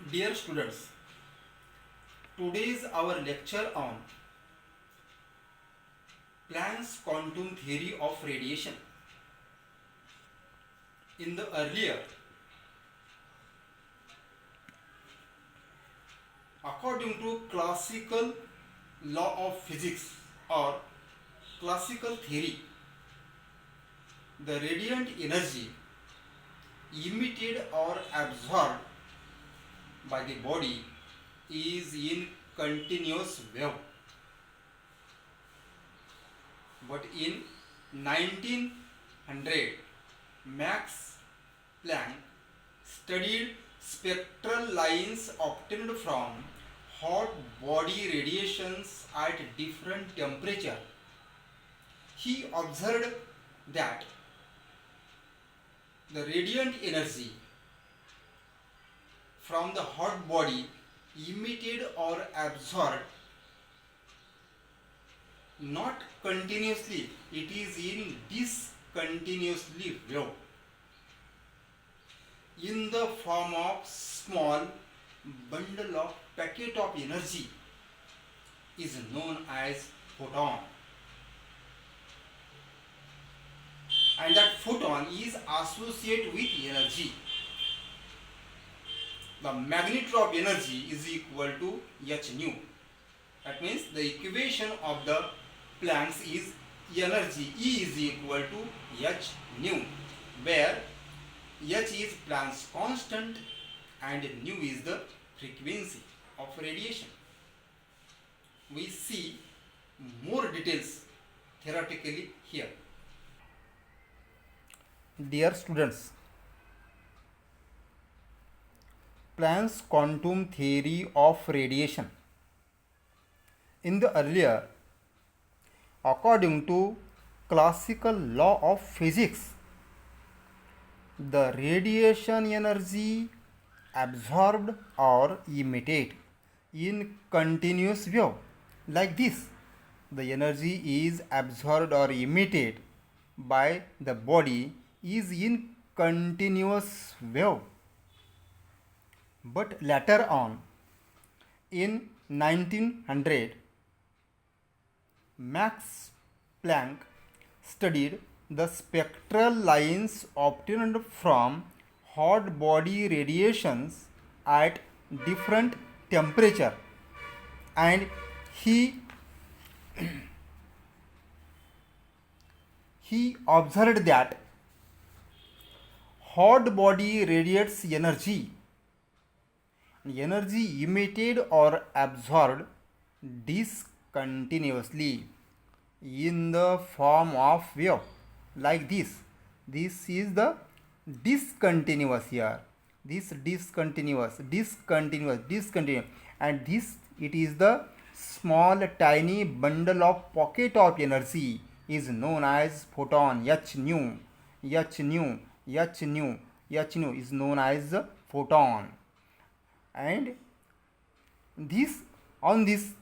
Dear students, today is our lecture on Planck's quantum theory of radiation. In the earlier, according to classical law of physics or classical theory, the radiant energy emitted or absorbed by the body is in continuous wave. But in 1900, Max Planck studied spectral lines obtained from hot body radiations at different temperature. He observed that the radiant energy from the hot body emitted or absorbed not continuously, it is in discontinuously wave in the form of small bundle of packet of energy is known as photon, and that photon is associated with energy. The magnitude of energy is equal to h nu. That means the equation of the Planck's is energy E is equal to h nu, where h is Planck's constant and nu is the frequency of radiation. We see more details theoretically here. Dear students, Planck's quantum theory of radiation. In the earlier, according to classical law of physics, the radiation energy absorbed or emitted in continuous wave like this. The energy is absorbed or emitted by the body is in continuous wave. But later on, in 1900, Max Planck studied the spectral lines obtained from hot body radiations at different temperature, and he observed that hot body radiates energy emitted or absorbed discontinuously in the form of wave like this. This is the discontinuous here. This discontinuous, and this it is the small tiny bundle of pocket of energy is known as photon. H nu is known as the photon, and on this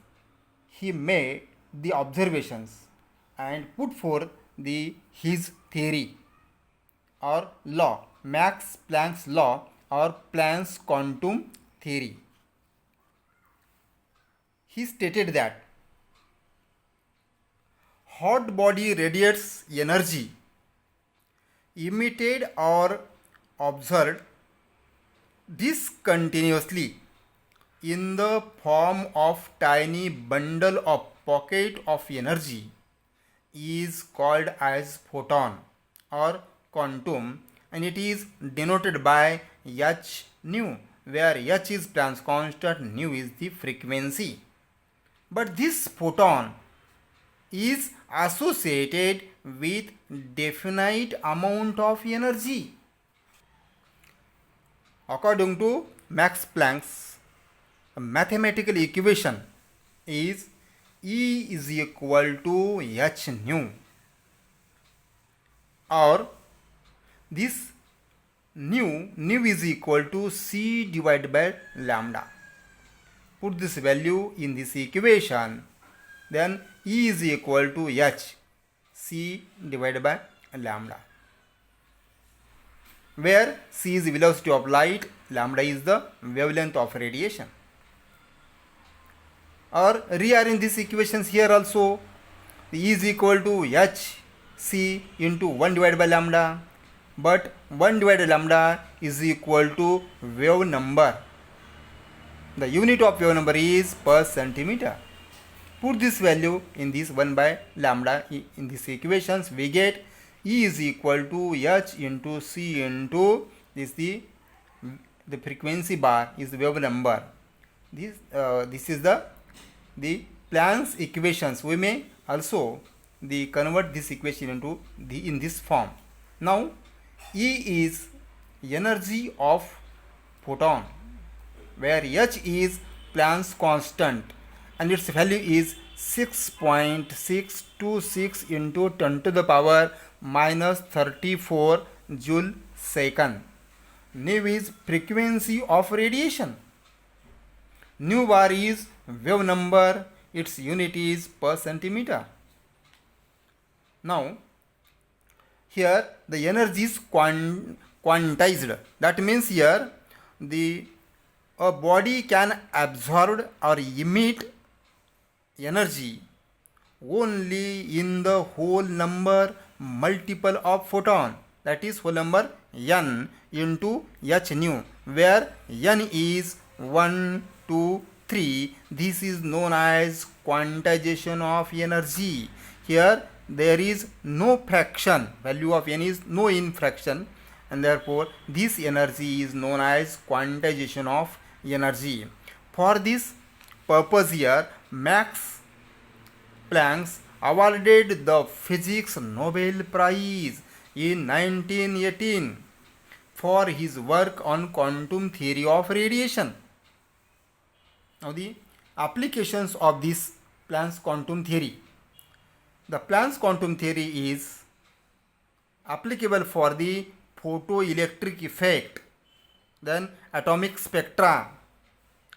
he made the observations and put forth his theory or law, Max Planck's law or Planck's quantum theory. He stated that hot body radiates energy emitted or absorbed discontinuously in the form of tiny bundle of pocket of energy is called as photon or quantum, and it is denoted by h nu, where h is Planck's constant, nu is the frequency. But this photon is associated with definite amount of energy. According to Max Planck's mathematical equation is E is equal to h nu, or this nu is equal to c divided by lambda. Put this value in this equation, then E is equal to h c divided by lambda, where c is velocity of light, lambda is the wavelength of radiation. Or rearrange these equations here also. E is equal to h c into 1 divided by lambda, but 1 divided by lambda is equal to wave number. The unit of wave number is per centimeter. Put this value in this 1 by lambda in these equations. We get E is equal to h into c into this the frequency bar is the wave number. This is the Planck's equations. We may also convert this equation into in this form. Now E is energy of photon, where h is Planck's constant and its value is 6.626 into 10 to the power minus 34 joule second. Nu is frequency of radiation. Nu bar is wave number. Its unit is per centimeter. Now here the energy is quantized. That means here a body can absorb or emit energy only in the whole number multiple of photon, that is whole number n into h nu, where n is 1, 2, 3. This is known as quantization of energy. Here there is no fraction, value of n is no in fraction, and therefore this energy is known as quantization of energy. For this purpose here, Max Planck awarded the Physics Nobel Prize in 1918 for his work on quantum theory of radiation. Now the applications of this Planck's quantum theory. The Planck's quantum theory is applicable for the photoelectric effect, then atomic spectra,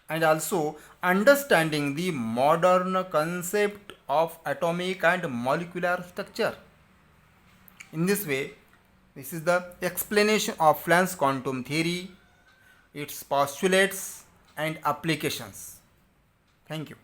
and also understanding the modern concept of atomic and molecular structure. In this way, this is the explanation of Planck's quantum theory, its postulates and applications. Thank you.